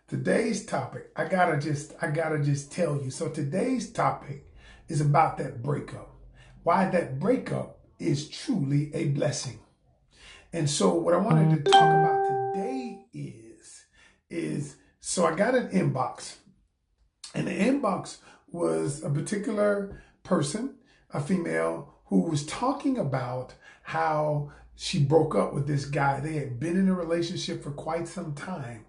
Today's topic, I gotta just tell you. So today's topic is about that breakup. Why that breakup is truly a blessing. And so what I wanted to talk about today is so I got an inbox, and the inbox was a particular person, a female, who was talking about how she broke up with this guy. They had been in a relationship for quite some time.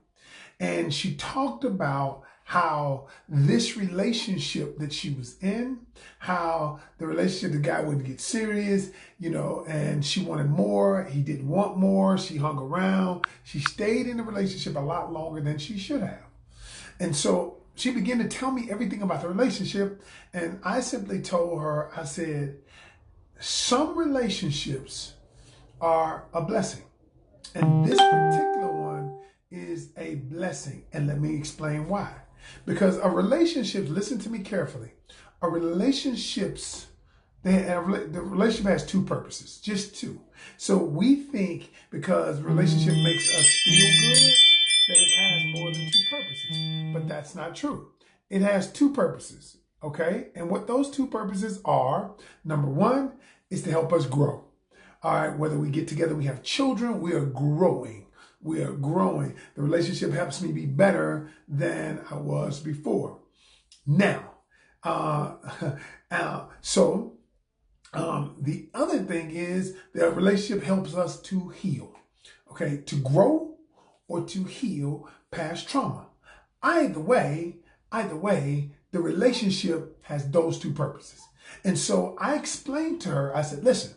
And she talked about how this relationship that she was in, how the relationship, the guy wouldn't get serious, and she wanted more. He didn't want more. She hung around. She stayed in the relationship a lot longer than she should have. And so she began to tell me everything about the relationship. And I simply told her, I said, some relationships are a blessing. And this particular one is a blessing. And let me explain why. Because a relationship, listen to me carefully, the relationship has two purposes, just two. So we think because relationship makes us feel good, that it has more than two purposes. But that's not true. It has two purposes, okay? And what those two purposes are, number one, is to help us grow. All right, whether we get together, we have children, we are growing. We are growing. The relationship helps me be better than I was before. Now, the other thing is the relationship helps us to heal, okay, to grow or to heal past trauma. Either way, the relationship has those two purposes. And so I explained to her, I said, listen,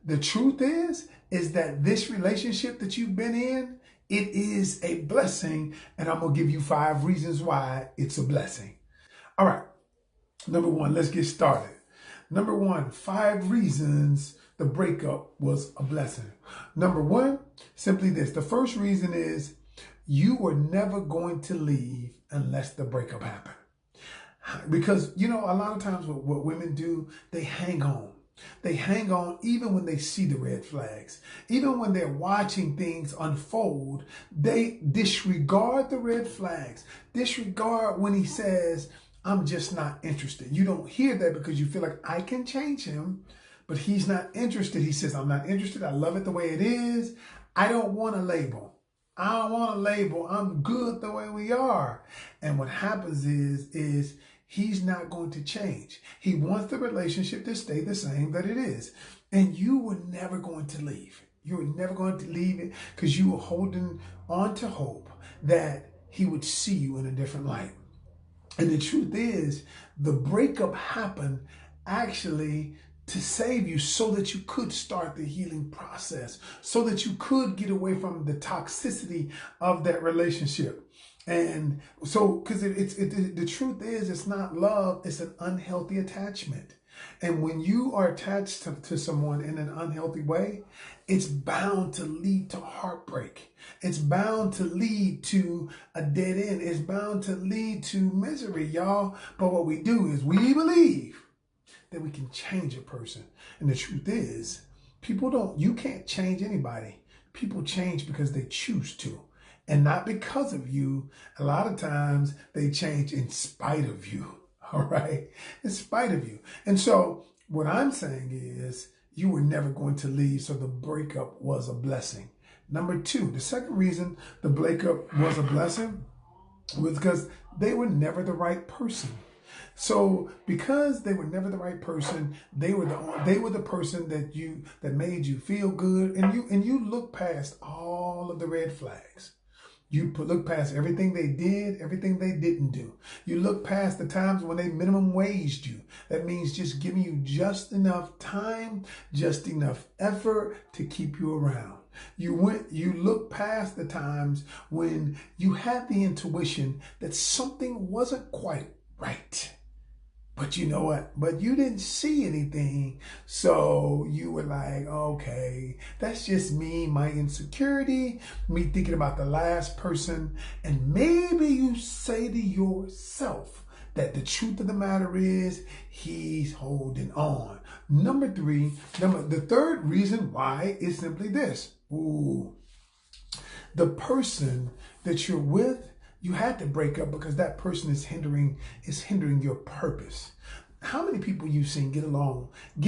the truth is that this relationship that you've been in, it is a blessing, and I'm going to give you 5 reasons why it's a blessing. All right. Number one, let's get started. Number one, 5 reasons the breakup was a blessing. Number one, simply this. The first reason is you were never going to leave unless the breakup happened. Because, a lot of times what women do, they hang on. They hang on even when they see the red flags. Even when they're watching things unfold, they disregard the red flags. Disregard when he says, I'm just not interested. You don't hear that because you feel like I can change him, but he's not interested. He says, I'm not interested. I love it the way it is. I don't want a label. I don't want a label. I'm good the way we are. And what happens is he's not going to change. He wants the relationship to stay the same that it is. And you were never going to leave. You were never going to leave it because you were holding on to hope that he would see you in a different light. And the truth is, the breakup happened actually to save you so that you could start the healing process, so that you could get away from the toxicity of that relationship. And so, because the truth is, it's not love, it's an unhealthy attachment. And when you are attached to someone in an unhealthy way, it's bound to lead to heartbreak. It's bound to lead to a dead end. It's bound to lead to misery, y'all. But what we do is we believe that we can change a person. And the truth is, you can't change anybody. People change because they choose to. And not because of you. A lot of times they change in spite of you. All right. In spite of you. And so what I'm saying is you were never going to leave. So the breakup was a blessing. Number 2, the second reason the breakup was a blessing was because they were never the right person. So because they were never the right person, they were the person that made you feel good, and you look past all of the red flags. You look past everything they did, everything they didn't do. You look past the times when they minimum waged you. That means just giving you just enough time, just enough effort to keep you around. You look past the times when you had the intuition that something wasn't quite right. But you know what? But you didn't see anything. So you were like, okay, that's just me, my insecurity, me thinking about the last person. And maybe you say to yourself that the truth of the matter is he's holding on. Number 3, the third reason why is simply this. The person that you're with, you had to break up because that person is hindering your purpose. How many people you've seen get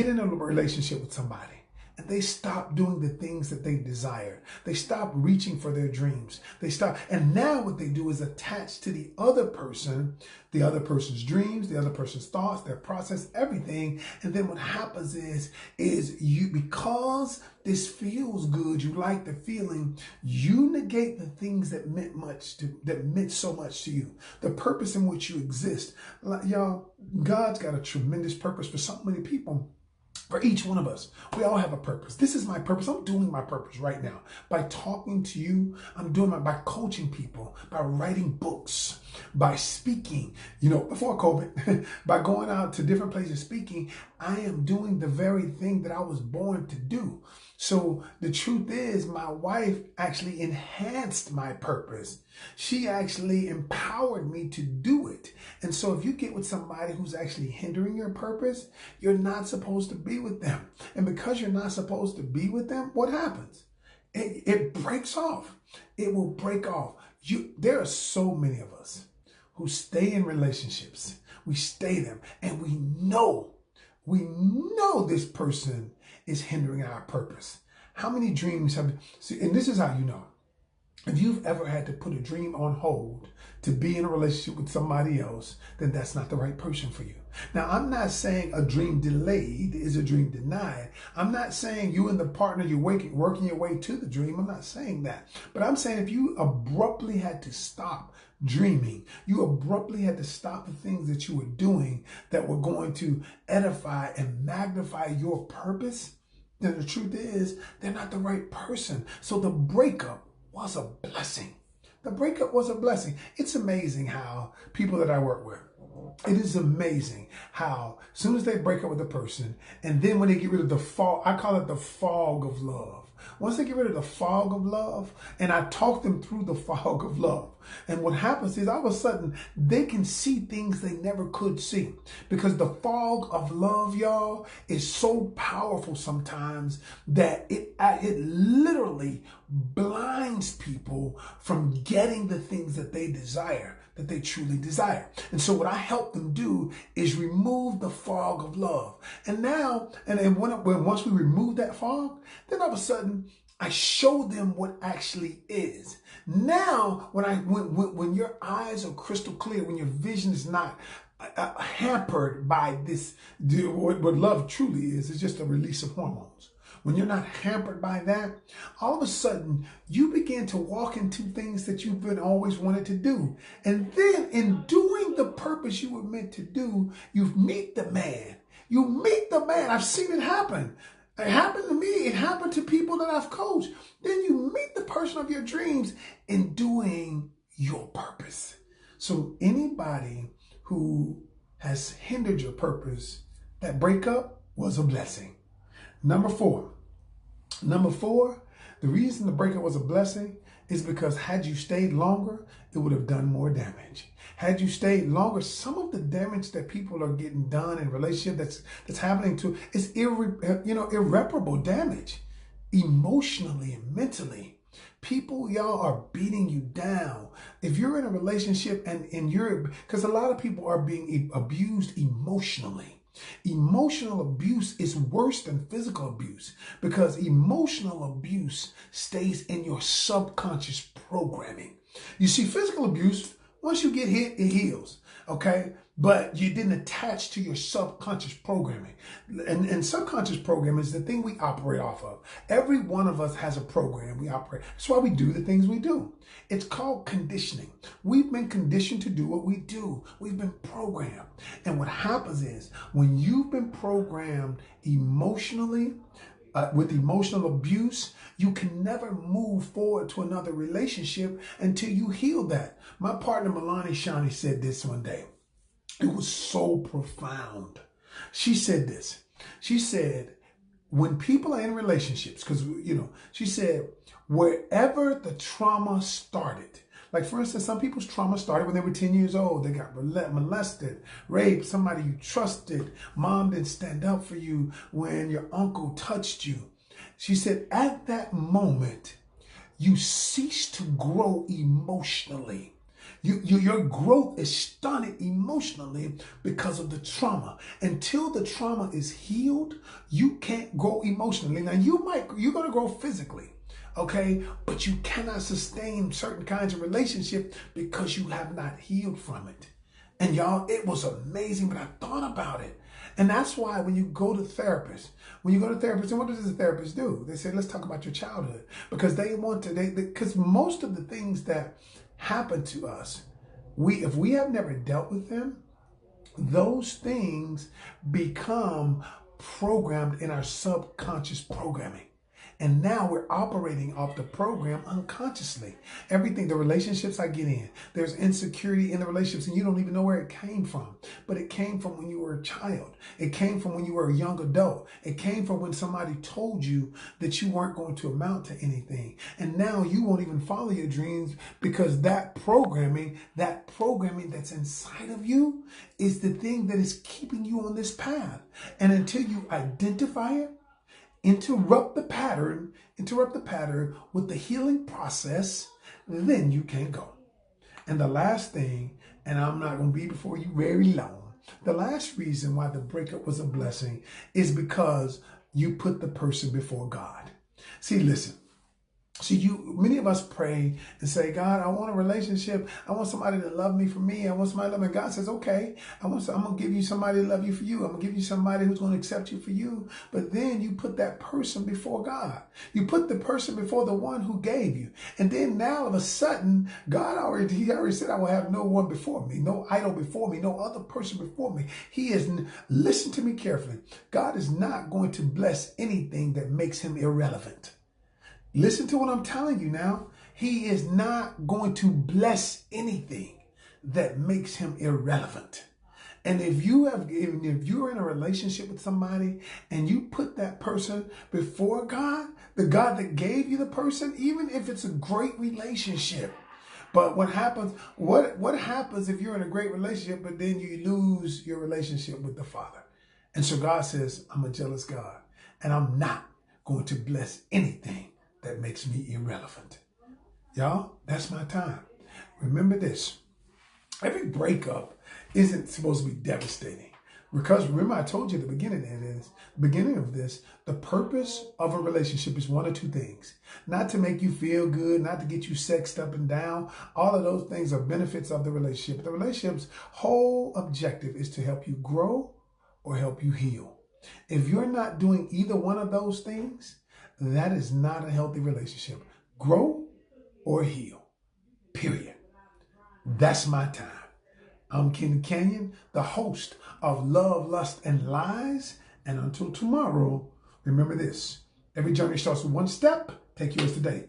in a relationship with somebody, and they stop doing the things that they desire. They stop reaching for their dreams. And now what they do is attach to the other person's dreams, the other person's thoughts, their process, everything. And then what happens is you, because this feels good, you like the feeling, you negate the things that meant so much to you. The purpose in which you exist. Y'all, God's got a tremendous purpose for so many people. For each one of us, we all have a purpose. This is my purpose. I'm doing my purpose right now. By talking to you, by coaching people, by writing books, by speaking, before COVID, by going out to different places speaking, I am doing the very thing that I was born to do. So the truth is, my wife actually enhanced my purpose. She actually empowered me to do it. And so if you get with somebody who's actually hindering your purpose, you're not supposed to be with them. And because you're not supposed to be with them, what happens? It breaks off. It will break off. There are so many of us who stay in relationships. We stay them, and we know this person is hindering our purpose. How many dreams and this is how you know. If you've ever had to put a dream on hold to be in a relationship with somebody else, then that's not the right person for you. Now, I'm not saying a dream delayed is a dream denied. I'm not saying you and the partner, you're working your way to the dream. I'm not saying that. But I'm saying if you abruptly had to stop dreaming, you abruptly had to stop the things that you were doing that were going to edify and magnify your purpose, then the truth is they're not the right person. So the breakup was a blessing. The breakup was a blessing. It's amazing how people that I work with, it is amazing how as soon as they break up with a person, and then when they get rid of the fog, I call it the fog of love. Once they get rid of the fog of love, and I talk them through the fog of love, and what happens is all of a sudden they can see things they never could see, because the fog of love, y'all, is so powerful sometimes that it literally blinds people from getting the things that they desire, that they truly desire. And so what I help them do is remove the fog of love. And now, once we remove that fog, then all of a sudden I show them what actually is. Now, when your eyes are crystal clear, when your vision is not hampered by this, what love truly is, it's just a release of hormones. When you're not hampered by that, all of a sudden you begin to walk into things that you've been always wanted to do. And then in doing the purpose you were meant to do, you meet the man. You meet the man. I've seen it happen. It happened to me. It happened to people that I've coached. Then you meet the person of your dreams in doing your purpose. So anybody who has hindered your purpose, that breakup was a blessing. Number four, the reason the breakup was a blessing is because had you stayed longer, it would have done more damage. Had you stayed longer, some of the damage that people are getting done in relationship that's happening to is irreparable damage, emotionally and mentally. People, y'all, are beating you down. If you're in a relationship because a lot of people are being abused emotionally. Emotional abuse is worse than physical abuse because emotional abuse stays in your subconscious programming. You see, physical abuse, once you get hit, it heals, okay? But you didn't attach to your subconscious programming. And subconscious programming is the thing we operate off of. Every one of us has a program we operate. That's why we do the things we do. It's called conditioning. We've been conditioned to do what we do. We've been programmed. And what happens is when you've been programmed emotionally, with emotional abuse, you can never move forward to another relationship until you heal that. My partner, Milani Shani, said this one day. It was so profound. She said this. She said, when people are in relationships, because, she said, wherever the trauma started, like, for instance, some people's trauma started when they were 10 years old. They got molested, raped, somebody you trusted. Mom didn't stand up for you when your uncle touched you. She said, at that moment, you cease to grow emotionally. Your growth is stunted emotionally because of the trauma. Until the trauma is healed, you can't grow emotionally. Now you're going to grow physically, okay? But you cannot sustain certain kinds of relationship because you have not healed from it. And y'all, it was amazing, but I thought about it. And that's why when you go to therapists, and what does the therapist do? They say, let's talk about your childhood. Because because most of the things that happen to us, if we have never dealt with them, those things become programmed in our subconscious programming. And now we're operating off the program unconsciously. Everything, the relationships I get in, there's insecurity in the relationships and you don't even know where it came from. But it came from when you were a child. It came from when you were a young adult. It came from when somebody told you that you weren't going to amount to anything. And now you won't even follow your dreams because that programming that's inside of you is the thing that is keeping you on this path. And until you identify it, interrupt the pattern with the healing process, then you can go. And the last thing, and I'm not going to be before you very long, the last reason why the breakup was a blessing is because you put the person before God. See, listen. Many of us pray and say, God, I want a relationship. I want somebody to love me for me. I want somebody to love me. God says, okay, I'm going to give you somebody to love you for you. I'm going to give you somebody who's going to accept you for you. But then you put that person before God. You put the person before the one who gave you. And then now all of a sudden, He already said, I will have no one before me, no idol before me, no other person before me. Listen to me carefully. God is not going to bless anything that makes him irrelevant. Listen to what I'm telling you now. He is not going to bless anything that makes him irrelevant. And if you're in a relationship with somebody and you put that person before God, the God that gave you the person, even if it's a great relationship. But what happens if you're in a great relationship, but then you lose your relationship with the Father? And so God says, I'm a jealous God, and I'm not going to bless anything that makes me irrelevant. Y'all, that's my time. Remember this. Every breakup isn't supposed to be devastating. Because remember, I told you at the beginning of this, the purpose of a relationship is one of two things. Not to make you feel good, not to get you sexed up and down. All of those things are benefits of the relationship. The relationship's whole objective is to help you grow or help you heal. If you're not doing either one of those things, that is not a healthy relationship. Grow or heal. Period. That's my time. I'm Ken Canion, the host of Love, Lust, and Lies. And until tomorrow, remember this. Every journey starts with one step. Take yours today.